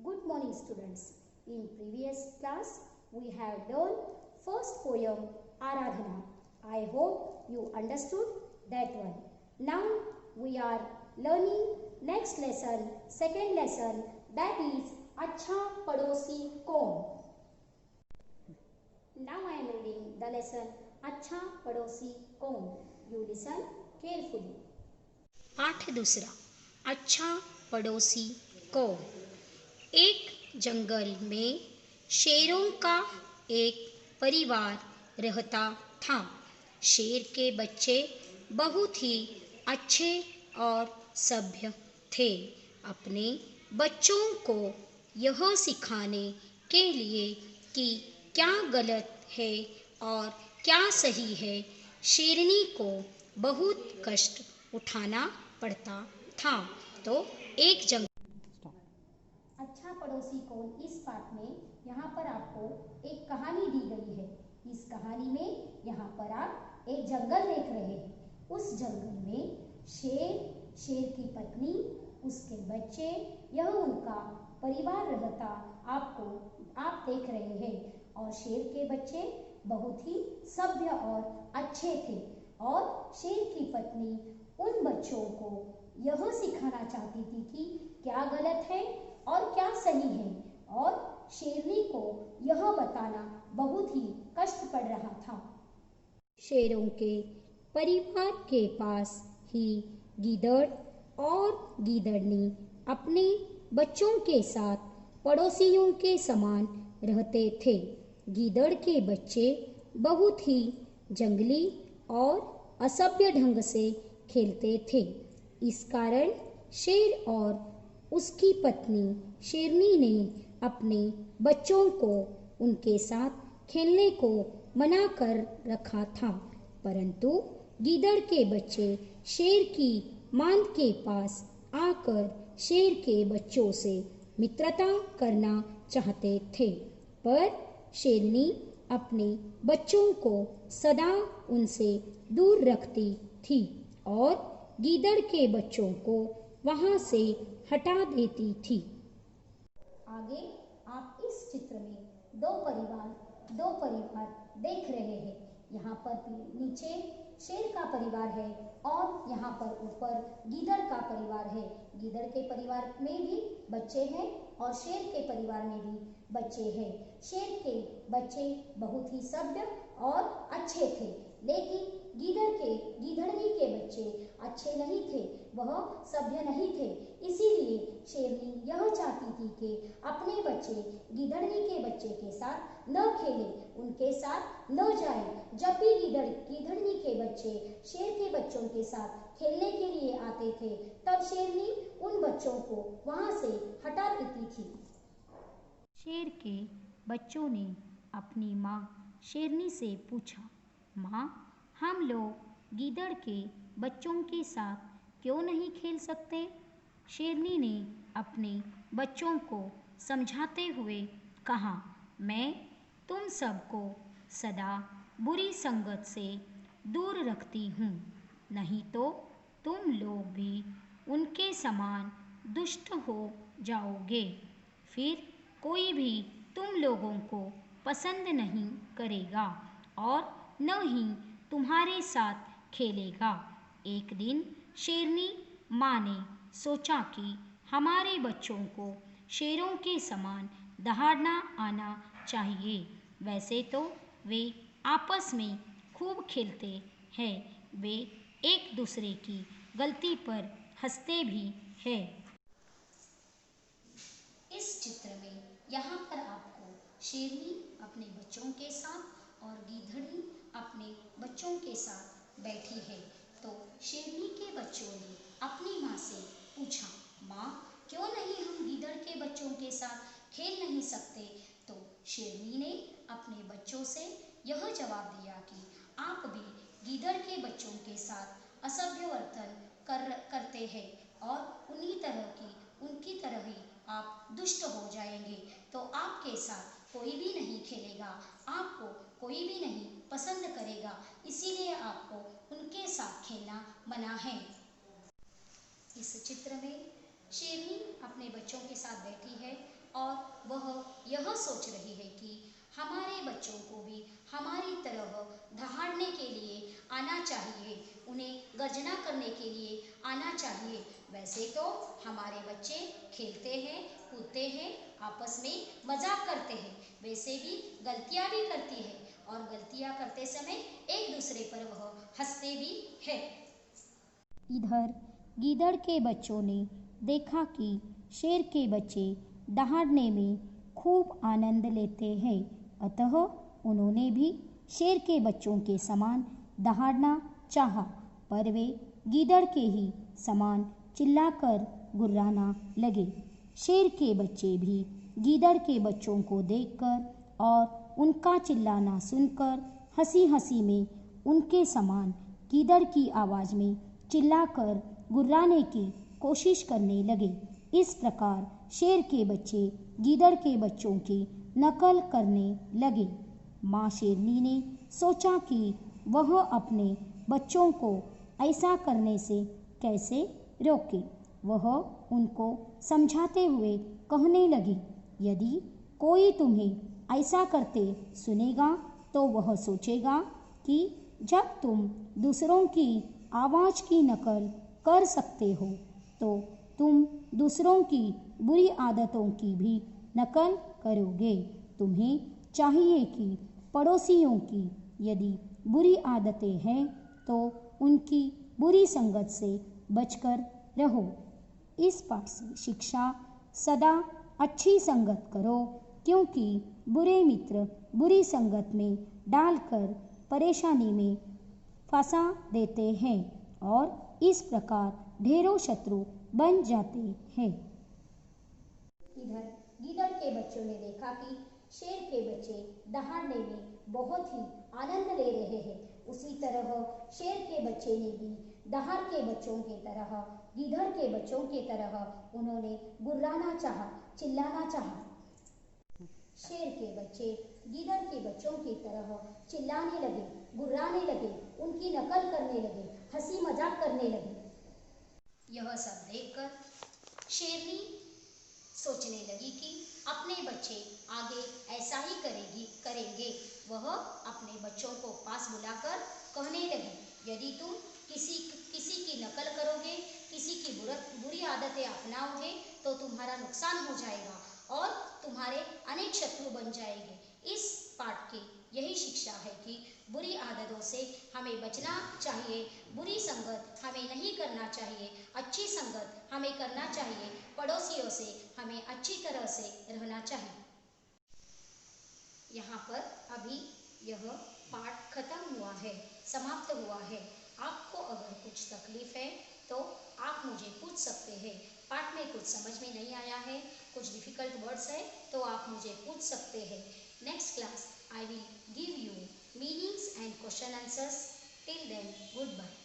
Good morning, students. In previous class, we have learned first poem Aradhana. I hope you understood that one. Now we are learning next lesson, second lesson, that is Acha Padosi Kaun. Now I am reading the lesson Acha Padosi Kaun. You listen carefully. पाठ दूसरा। अच्छा पड़ोसी कौन। एक जंगल में शेरों का एक परिवार रहता था। शेर के बच्चे बहुत ही अच्छे और सभ्य थे। अपने बच्चों को यह सिखाने के लिए कि क्या गलत है और क्या सही है, शेरनी को बहुत कष्ट उठाना पड़ता था। तो एक जंगल। अच्छा पड़ोसी कौन, इस पाठ में यहाँ पर आपको एक कहानी दी गई है। इस कहानी में यहाँ पर आप एक जंगल देख रहे हैं। उस जंगल में शेर की पत्नी, उसके बच्चे, यह उनका परिवार रहता आप देख रहे हैं। और शेर के बच्चे बहुत ही सभ्य और अच्छे थे। और शेर की पत्नी उन बच्चों को यह सिखाना चाहती थी कि क्या गलत है और क्या सही है, और शेरनी को यह बताना बहुत ही कष्ट पड़ रहा था। शेरों के परिवार के पास ही गीदड़ और गीदड़नी अपने बच्चों के साथ पड़ोसियों के समान रहते थे। गीदड़ के बच्चे बहुत ही जंगली और असभ्य ढंग से खेलते थे। इस कारण शेर और उसकी पत्नी शेरनी ने अपने बच्चों को उनके साथ खेलने को मना कर रखा था। परंतु गीदड़ के बच्चे शेर की मांद के पास आकर शेर के बच्चों से मित्रता करना चाहते थे, पर शेरनी अपने बच्चों को सदा उनसे दूर रखती थी और गीदड़ के बच्चों को वहां से हटा देती थी। आगे आप इस चित्र में दो परिवार देख रहे हैं। यहाँ पर नीचे शेर का परिवार है और यहाँ पर ऊपर गीदड़ का परिवार है। गीदड़ के परिवार में भी बच्चे हैं और शेर के परिवार में भी बच्चे हैं। शेर के बच्चे बहुत ही सभ्य और अच्छे थे, लेकिन गीदड़नी के बच्चे अच्छे नहीं थे, वह सभ्य नहीं थे। इसीलिए शेरनी यह चाहती थी कि अपने बच्चे गीदड़नी के बच्चे के साथ न खेले, उनके साथ न जाए। जब भी गीदड़नी के बच्चे शेर के बच्चों के साथ खेलने के लिए आते थे, तब शेरनी उन बच्चों को वहां से हटा देती थी। शेर के बच्चों ने अपनी माँ शेरनी से पूछा, माँ, हम लोग गीदड़ के बच्चों के साथ क्यों नहीं खेल सकते? शेरनी ने अपने बच्चों को समझाते हुए कहा, मैं तुम सबको सदा बुरी संगत से दूर रखती हूँ, नहीं तो तुम लोग भी उनके समान दुष्ट हो जाओगे। फिर कोई भी तुम लोगों को पसंद नहीं करेगा और न ही तुम्हारे साथ खेलेगा। एक दिन शेरनी माँ ने सोचा कि हमारे बच्चों को शेरों के समान दहाड़ना आना चाहिए। वैसे तो वे आपस में खूब खेलते हैं, वे एक दूसरे की गलती पर हंसते भी हैं। इस चित्र में यहाँ पर आपको शेरनी अपने बच्चों के साथ और गीदड़नी अपने बच्चों के साथ बैठी है। तो शेरनी के बच्चों ने अपनी माँ से पूछा, माँ, क्यों नहीं हम गीदड़ के बच्चों के साथ खेल नहीं सकते? तो शेरनी ने अपने बच्चों से यह जवाब दिया कि आप भी गीदड़ के बच्चों के साथ असभ्य वर्तन करते हैं और उनकी तरह ही आप दुष्ट हो जाएंगे, तो आपके साथ कोई भी नहीं खेलेगा, आपको कोई भी नहीं पसंद करेगा, इसीलिए आपको उनके साथ खेलना मना है। इस चित्र में शेरनी अपने बच्चों के साथ बैठी है यह सोच रही है कि हमारे बच्चों को भी हमारी तरह दहाड़ने के लिए आना चाहिए, उन्हें गर्जना करने के लिए आना चाहिए। वैसे तो हमारे बच्चे खेलते हैं, कूदते हैं, आपस में मजाक करते हैं, वैसे भी गलतियां भी करती है और गलतियां करते समय एक दूसरे पर वह हंसते भी है। इधर गीदड़ के बच्चों ने देखा कि शेर के बच्चे दहाड़ने में खूब आनंद लेते हैं, अतः उन्होंने भी शेर के बच्चों के समान दहाड़ना चाहा, पर वे गीदड़ के ही समान चिल्लाकर गुर्राना लगे। शेर के बच्चे भी गीदड़ के बच्चों को देखकर और उनका चिल्लाना सुनकर हंसी हंसी में उनके समान गीदड़ की आवाज़ में चिल्लाकर गुर्राने की कोशिश करने लगे। इस प्रकार शेर के बच्चे गीदड़ के बच्चों की नकल करने लगे। माँ शेरनी ने सोचा कि वह अपने बच्चों को ऐसा करने से कैसे रोके। वह उनको समझाते हुए कहने लगी, यदि कोई तुम्हें ऐसा करते सुनेगा तो वह सोचेगा कि जब तुम दूसरों की आवाज़ की नकल कर सकते हो तो तुम दूसरों की बुरी आदतों की भी नकल करोगे। तुम्हें चाहिए कि पड़ोसियों की यदि बुरी आदतें हैं तो उनकी बुरी संगत से बचकर रहो। इस पाठ से शिक्षा, सदा अच्छी संगत करो, क्योंकि बुरे मित्र बुरी संगत में डालकर परेशानी में फंसा देते हैं और इस प्रकार ढेरों शत्रु बन जाते हैं। इधर गीदड़ के बच्चों ने देखा कि शेर के बच्चे दहाड़ने में बहुत ही आनंद ले रहे हैं। उसी तरह शेर के बच्चे ने भी दहाड़ के बच्चों की तरह, गीदड़ के बच्चों की तरह उन्होंने गुर्राना चाहा, चिल्लाना चाहा। शेर के बच्चे गीदड़ के बच्चों की तरह चिल्लाने लगे, गुर्राने लगे, उनकी नकल करने लगे, हंसी मजाक करने लगे। यह सब देखकर शेरनी सोचने लगी कि अपने बच्चे आगे ऐसा ही करेंगे। वह अपने बच्चों को पास बुलाकर कहने लगी, यदि तुम किसी की नकल करोगे, किसी की बुरी आदतें अपनाओगे तो तुम्हारा नुकसान हो जाएगा और तुम्हारे अनेक शत्रु बन जाएंगे। इस पाठ की यही शिक्षा है कि बुरी आदतों से हमें बचना चाहिए, बुरी संगत हमें नहीं करना चाहिए, अच्छी संगत हमें करना चाहिए, पड़ोसियों से हमें अच्छी तरह से रहना चाहिए। यहाँ पर अभी यह पाठ खत्म हुआ है, समाप्त हुआ है। आपको अगर कुछ तकलीफ है तो आप मुझे पूछ सकते हैं। पाठ में कुछ समझ में नहीं आया है, कुछ डिफिकल्ट वर्ड्स है तो आप मुझे पूछ सकते हैं। Next class I will give you meanings and question answers. Till then, goodbye.